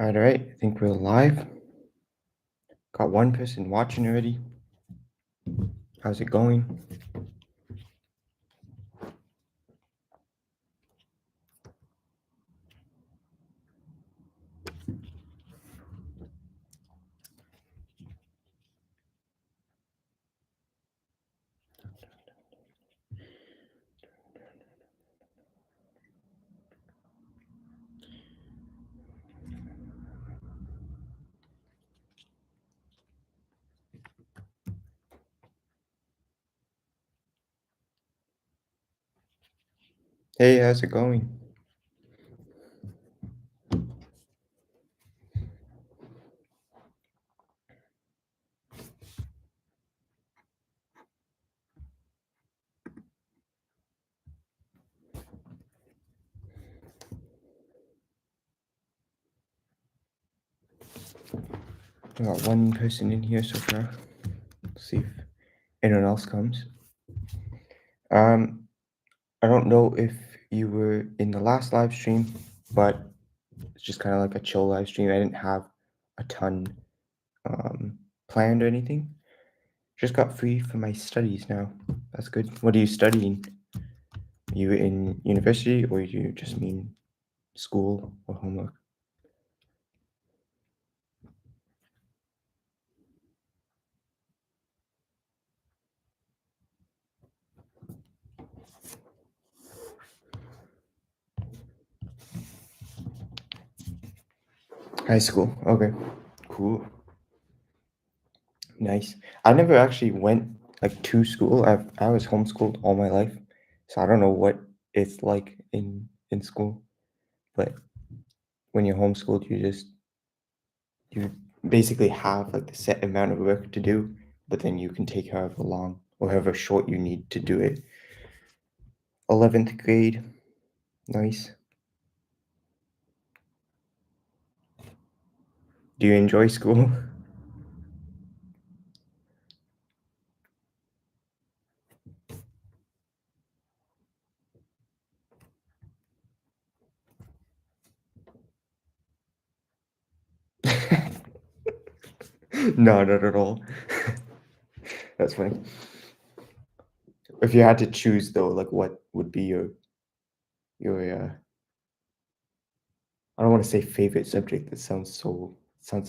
All right, I think we're live. Got one person watching already. How's it going? Hey, how's it going? I got one person in here so far. Let's see if anyone else comes. Um, I don't know if you were in the last live stream, but it's just kind of like a chill live stream. I didn't have a ton planned or anything. Just got free from my studies now. That's good. What are you studying? Are you in university or do you just mean school or homework? High school. Okay. Cool. Nice. I never actually went like to school. I was homeschooled all my life, so I don't know what it's like in school. But when you're homeschooled, you basically have like the set amount of work to do, but then you can take however long or however short you need to do it. 11th grade. Nice. Do you enjoy school? No, not at all. That's funny. If you had to choose though, like what would be your I don't want to say favorite subject. That sounds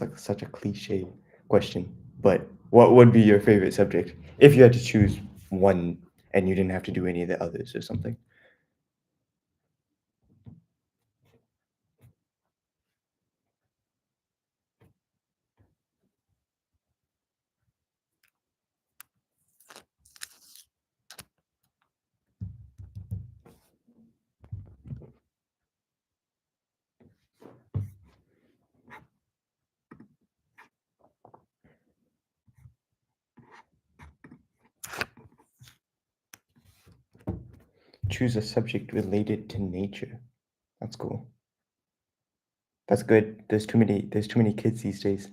like such a cliche question. But what would be your favorite subject if you had to choose one and you didn't have to do any of the others or something? Choose a subject related to nature. That's cool. That's good. There's too many kids these days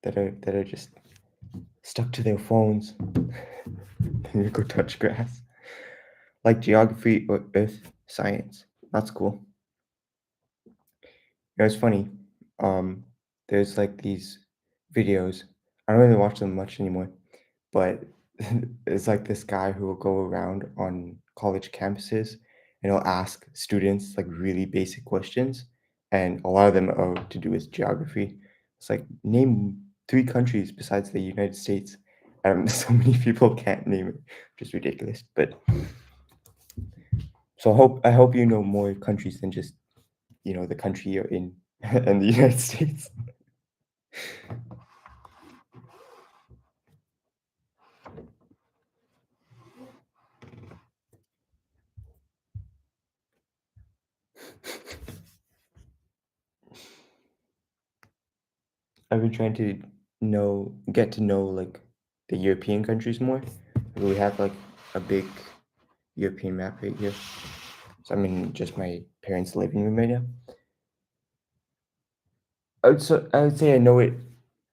that are just stuck to their phones. They go touch grass. Like geography or earth science. That's cool. It was funny. Um, there's like these videos. I don't really watch them much anymore, but it's like this guy who will go around on college campuses and he'll ask students like really basic questions, and a lot of them are to do with geography. It's like name three countries besides the United States. So many people can't name it, which is ridiculous. But so I hope you know more countries than just the country you're in and the United States. I've been trying to get to know like the European countries more. We have like a big European map right here. So I'm in just my parents' living room right now. I would say I know it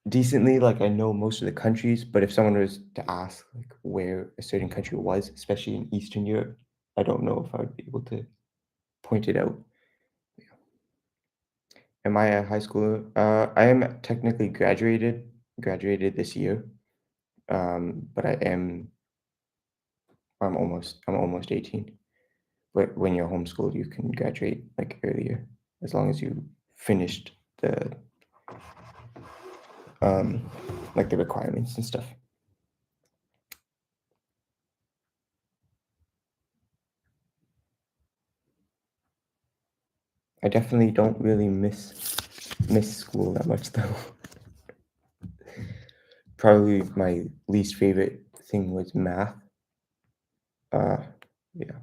decently. Like I know most of the countries, but if someone was to ask like where a certain country was, especially in Eastern Europe, I don't know if I would be able to point it out. Am I a high schooler? I am technically graduated this year. But I'm almost 18. But when you're homeschooled, you can graduate like earlier, as long as you finished the um like the requirements and stuff. I definitely don't really miss school that much though. Probably my least favorite thing was math. Uh, yeah.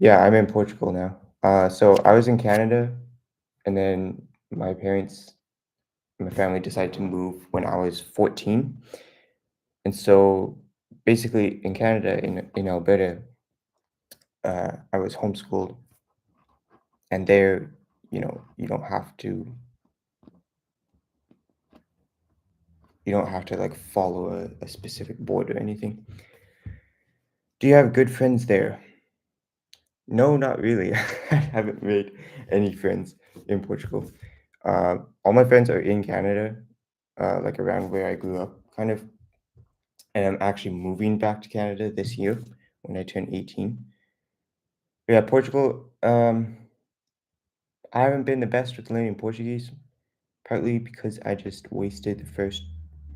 Yeah, I'm in Portugal now. So I was in Canada, and then my family decided to move when I was 14. And so basically in Canada, in Alberta, I was homeschooled, and there, you don't have to like follow a specific board or anything. Do you have good friends there? No, not really. I haven't made any friends in Portugal. All my friends are in Canada, like around where I grew up, kind of. And I'm actually moving back to Canada this year when I turn 18. But yeah, Portugal. I haven't been the best with learning Portuguese, partly because I just wasted the first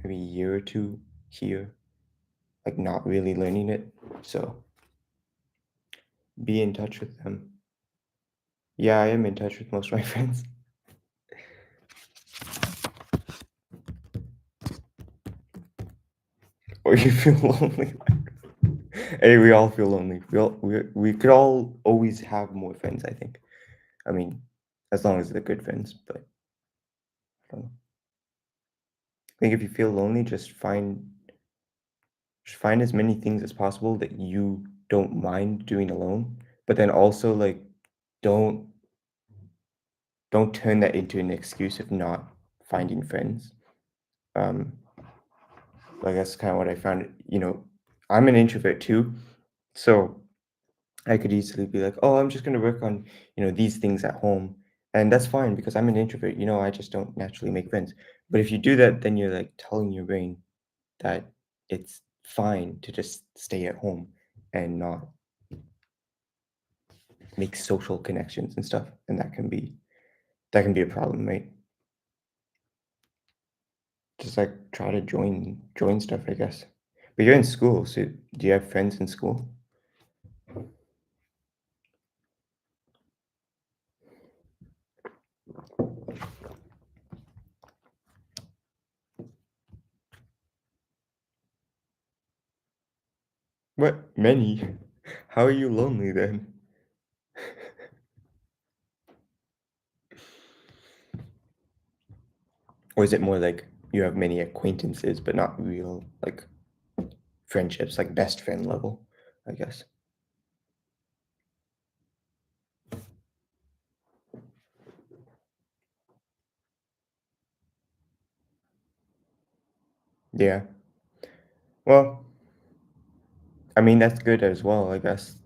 maybe year or two here, like not really learning it. So be in touch with them. Yeah, I am in touch with most of my friends. Or you feel lonely. Hey, we all feel lonely. We could all always have more friends, I think. I mean, as long as they're good friends, but I don't know. I think if you feel lonely, just find as many things as possible that you don't mind doing alone, but then also like don't don't turn that into an excuse of not finding friends. Um, like that's kind of what I found. I'm an introvert too, so I could easily be like, "Oh, I'm just gonna work on these things at home," and that's fine because I'm an introvert. I just don't naturally make friends. But if you do that, then you're like telling your brain that it's fine to just stay at home and not make social connections and stuff, and that can be a problem, right? Just like try to join stuff, I guess. But you're in school, so do you have friends in school? What? Many? How are you lonely then? Or is it more like you have many acquaintances but not real like friendships, like best friend level, I guess. Yeah. Well, I mean that's good as well, I guess.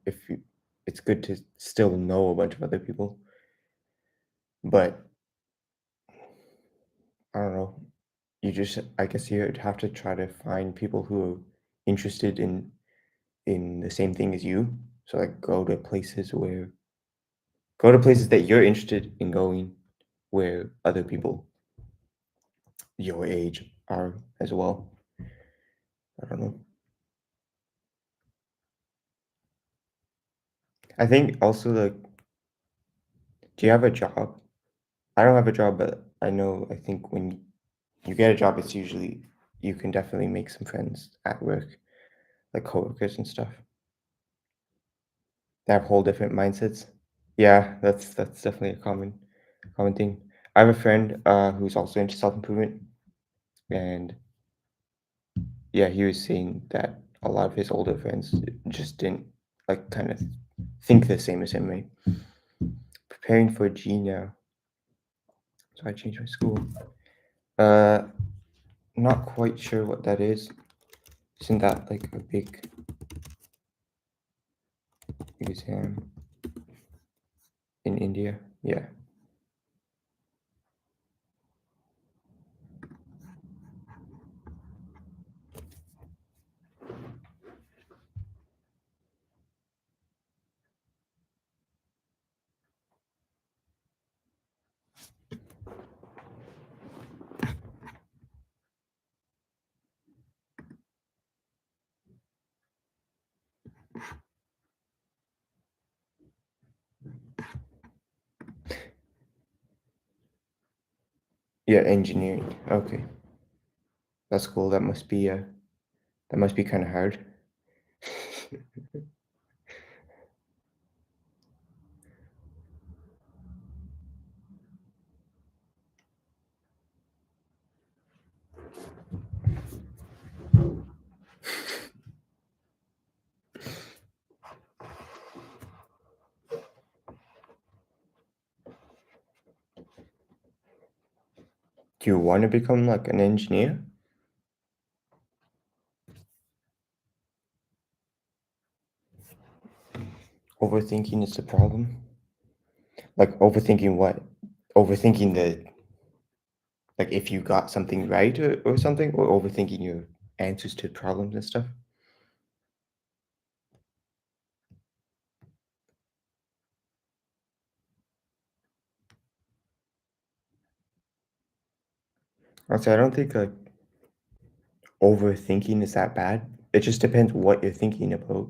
If you It's good to still know a bunch of other people, but I don't know. I guess you'd have to try to find people who are interested in the same thing as you. So like go to places that you're interested in going, where other people your age are as well. I don't know. I think also like, do you have a job? I don't have a job, but I think when you get a job, it's usually you can definitely make some friends at work, like coworkers and stuff. They have whole different mindsets. Yeah, that's definitely a common thing. I have a friend who's also into self-improvement, and yeah, he was saying that a lot of his older friends just didn't like kind of think the same as him, right? Preparing for G now, so I changed my school. Uh, not quite sure what that is. Isn't that like a big exam in India? Yeah. Yeah, engineering. Okay, that's cool. That must be kind of hard. Do you want to become like an engineer? Overthinking is the problem. Like overthinking what? Overthinking the like if you got something right or something, or overthinking your answers to problems and stuff. Honestly, I don't think like overthinking is that bad. It just depends what you're thinking about,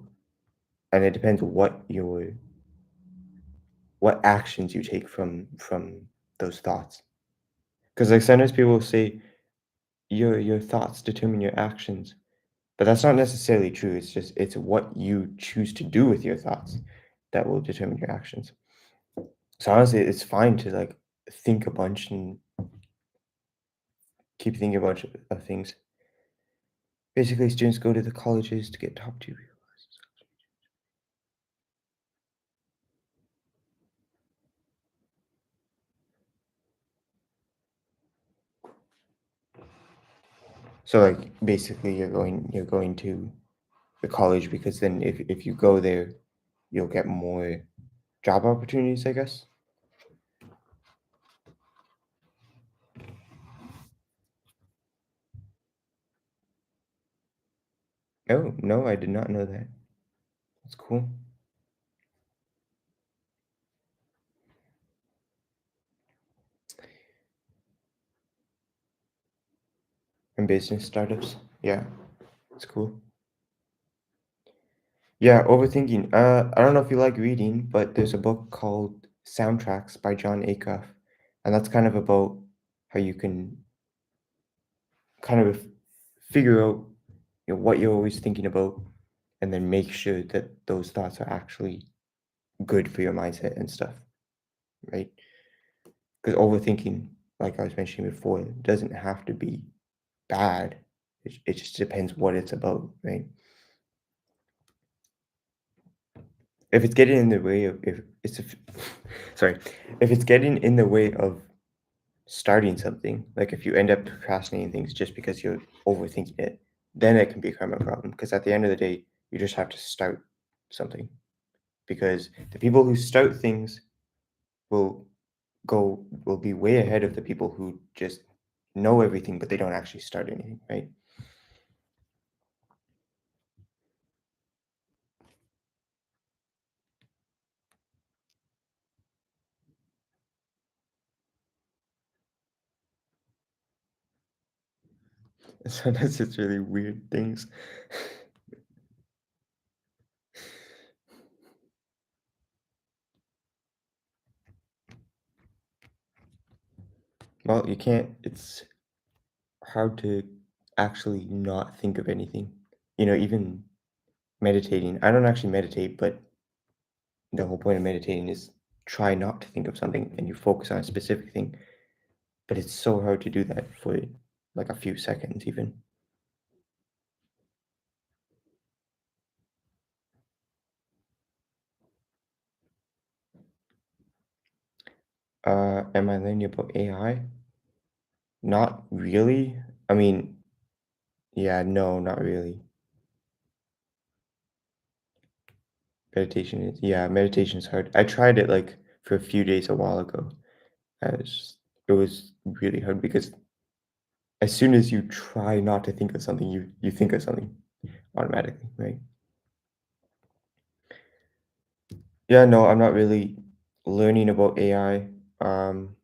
and it depends what actions you take from those thoughts. Because like sometimes people say your thoughts determine your actions, but that's not necessarily true. It's what you choose to do with your thoughts that will determine your actions. So honestly, it's fine to like think a bunch and keep thinking a bunch of things. Basically, students go to the colleges to get top tier classes. So like basically you're going to the college because then if you go there, you'll get more job opportunities, I guess. Oh, no, I did not know that. That's cool. And business startups. Yeah, it's cool. Yeah, overthinking. I don't know if you like reading, but there's a book called Soundtracks by John Acuff, and that's kind of about how you can kind of figure out what you're always thinking about, and then make sure that those thoughts are actually good for your mindset and stuff, right? Because overthinking, like I was mentioning before, doesn't have to be bad. It just depends what it's about, right? If it's getting in the way of if it's sorry, if it's getting in the way of starting something, like if you end up procrastinating things just because you're overthinking it, then it can become a problem. Because at the end of the day, you just have to start something. Because the people who start things will will be way ahead of the people who just know everything but they don't actually start anything, right? So that's just really weird things. Well, you can't. It's hard to actually not think of anything. Even meditating. I don't actually meditate, but the whole point of meditating is try not to think of something and you focus on a specific thing. But it's so hard to do that for like a few seconds, even. Am I learning about AI? Not really. I mean, yeah, no, not really. Meditation is hard. I tried it like for a few days a while ago. It was really hard because as soon as you try not to think of something, you think of something automatically, right? Yeah, no, I'm not really learning about AI. Um,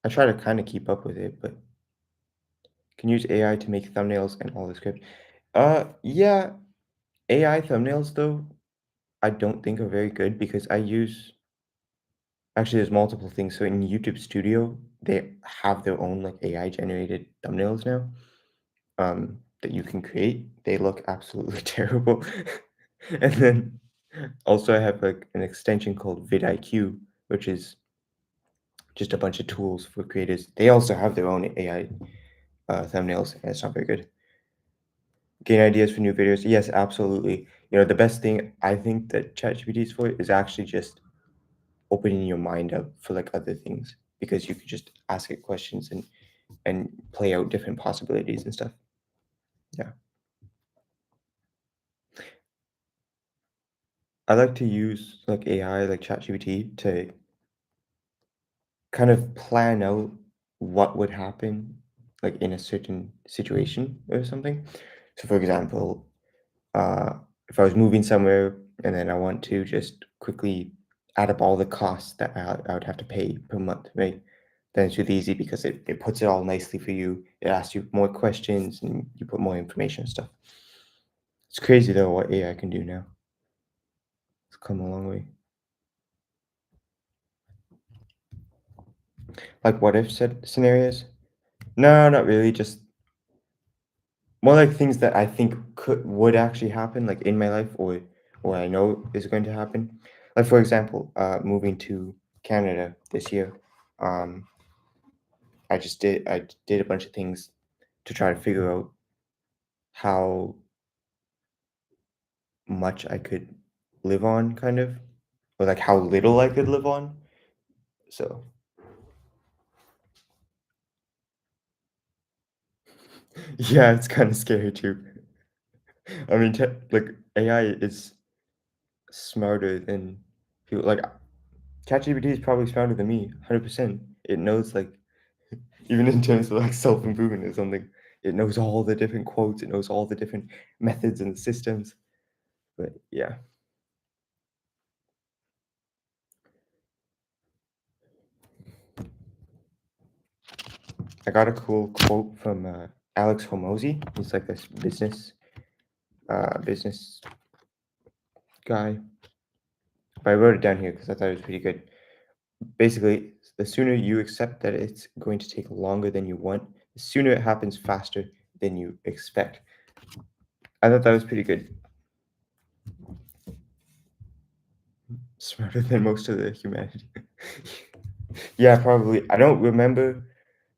I try to kind of keep up with it, but can use AI to make thumbnails and all the script. Yeah, AI thumbnails though, I don't think are very good because I use actually there's multiple things. So in YouTube Studio, they have their own like AI generated thumbnails now. That you can create. They look absolutely terrible. And then also I have like an extension called vidIQ, which is just a bunch of tools for creators. They also have their own AI thumbnails, and it's not very good. Gain ideas for new videos. Yes, absolutely. The best thing I think that ChatGPT is for is actually just opening your mind up for like other things because you could just ask it questions and play out different possibilities and stuff. Yeah. I like to use like AI, like ChatGPT, to kind of plan out what would happen like in a certain situation or something. So for example, if I was moving somewhere and then I want to just quickly add up all the costs that I would have to pay per month, right? Then it's really easy because it puts it all nicely for you. It asks you more questions and you put more information and stuff. It's crazy though what AI can do now. It's come a long way. Like what if said scenarios? No, not really. Just more like things that I think would actually happen, like in my life, or I know is going to happen. Like for example, moving to Canada this year, um, I did a bunch of things to try to figure out how much I could live on, kind of, or like how little I could live on. So yeah, it's kind of scary too. I mean, like AI is smarter than people. Like ChatGPT is probably smarter than me, 100%. It knows like even in terms of like self-improvement or something, it knows all the different quotes, it knows all the different methods and systems. But yeah. I got a cool quote from Alex Homozy. He's like this business guy. But I wrote it down here because I thought it was pretty good. Basically, the sooner you accept that it's going to take longer than you want, the sooner it happens faster than you expect. I thought that was pretty good. Smarter than most of the humanity. Yeah, probably. I don't remember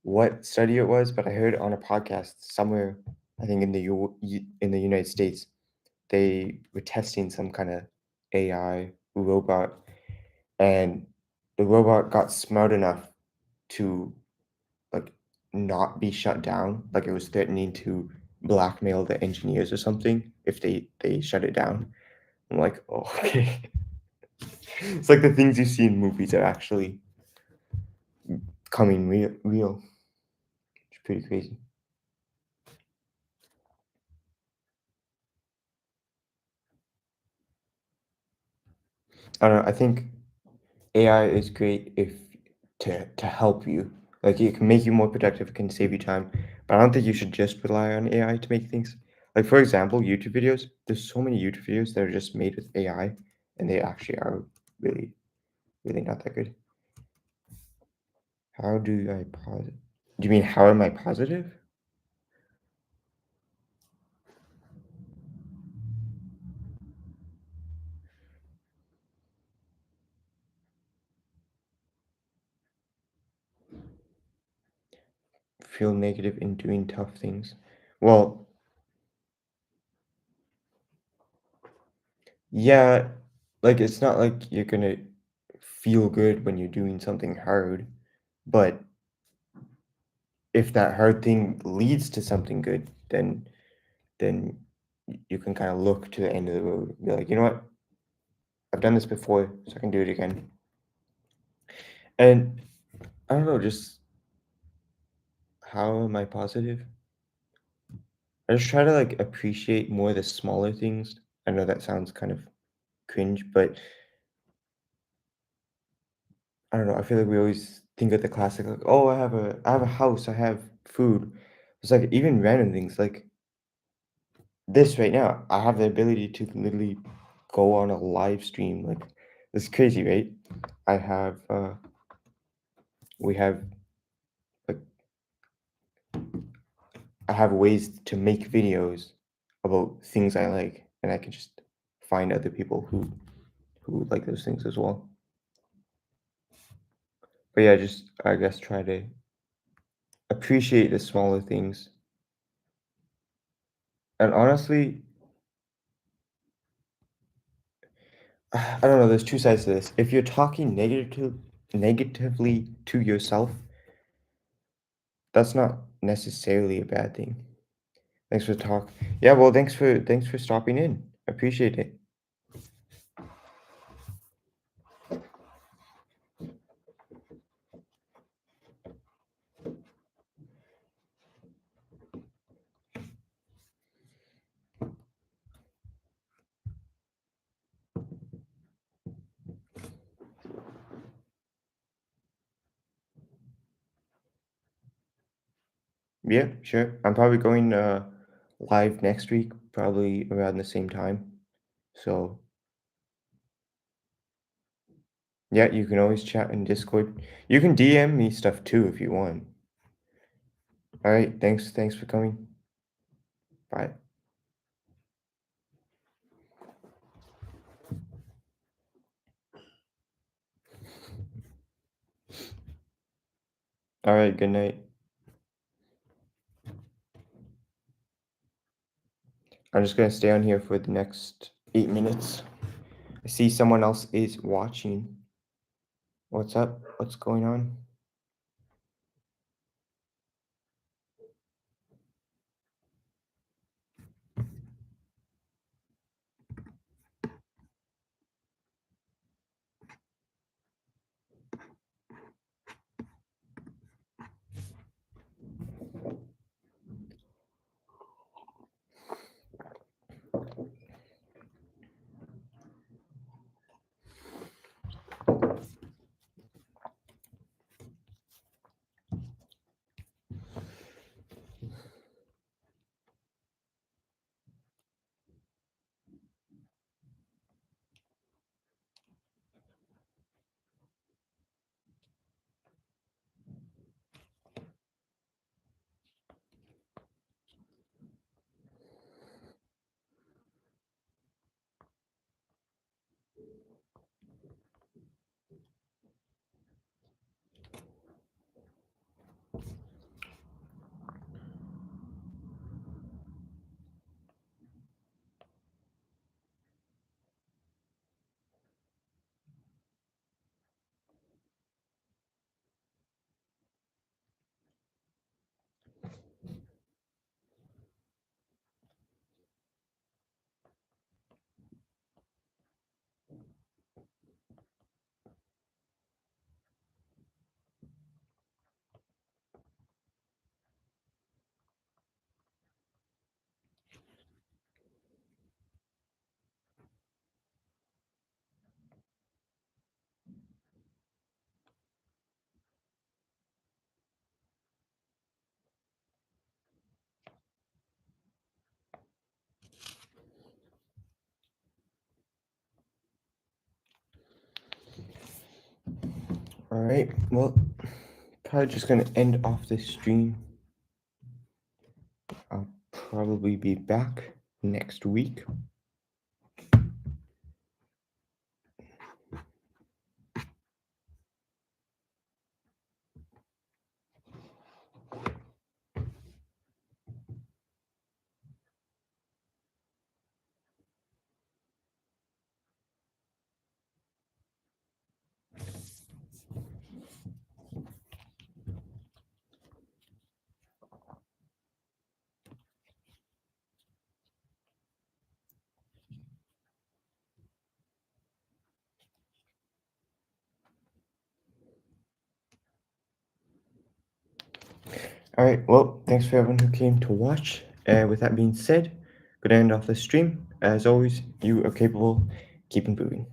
what study it was, but I heard on a podcast somewhere, I think in in the United States, they were testing some kind of AI robot, and the robot got smart enough to like not be shut down. Like it was threatening to blackmail the engineers or something if they shut it down. I'm like, oh, okay. It's like the things you see in movies are actually coming real. It's pretty crazy. I don't know. I think AI is great if to help you. Like it can make you more productive, it can save you time. But I don't think you should just rely on AI to make things. Like for example, YouTube videos. There's so many YouTube videos that are just made with AI, and they actually are really, really not that good. How do I positive? Do you mean how am I positive? Feel negative in doing tough things. Well, yeah, like it's not like you're gonna feel good when you're doing something hard, but if that hard thing leads to something good, then you can kind of look to the end of the road and be like, you know what? I've done this before, so I can do it again. And I don't know, just how am I positive? I just try to like appreciate more the smaller things. I know that sounds kind of cringe, but I don't know, I feel like we always think of the classic, like, "Oh, I have a house, I have food." It's like even random things, like this right now, I have the ability to literally go on a live stream, like, it's crazy, right? I have, we have, like I have ways to make videos about things I like, and I can just find other people who like those things as well. But yeah, just I guess try to appreciate the smaller things. And honestly, I don't know, there's two sides to this. If you're talking negatively to yourself, that's not necessarily a bad thing. Thanks for the talk. Yeah, well, thanks for stopping in. Appreciate it. Yeah, sure. I'm probably going live next week, probably around the same time. So yeah, you can always chat in Discord. You can DM me stuff too if you want. All right, thanks for coming. Bye. All right, good night. I'm just gonna stay on here for the next 8 minutes. I see someone else is watching. What's up? What's going on? All right, well, probably just gonna end off this stream. I'll probably be back next week. All right, well, thanks for everyone who came to watch. With that being said, gonna end off the stream. As always, you are capable. Keep improving.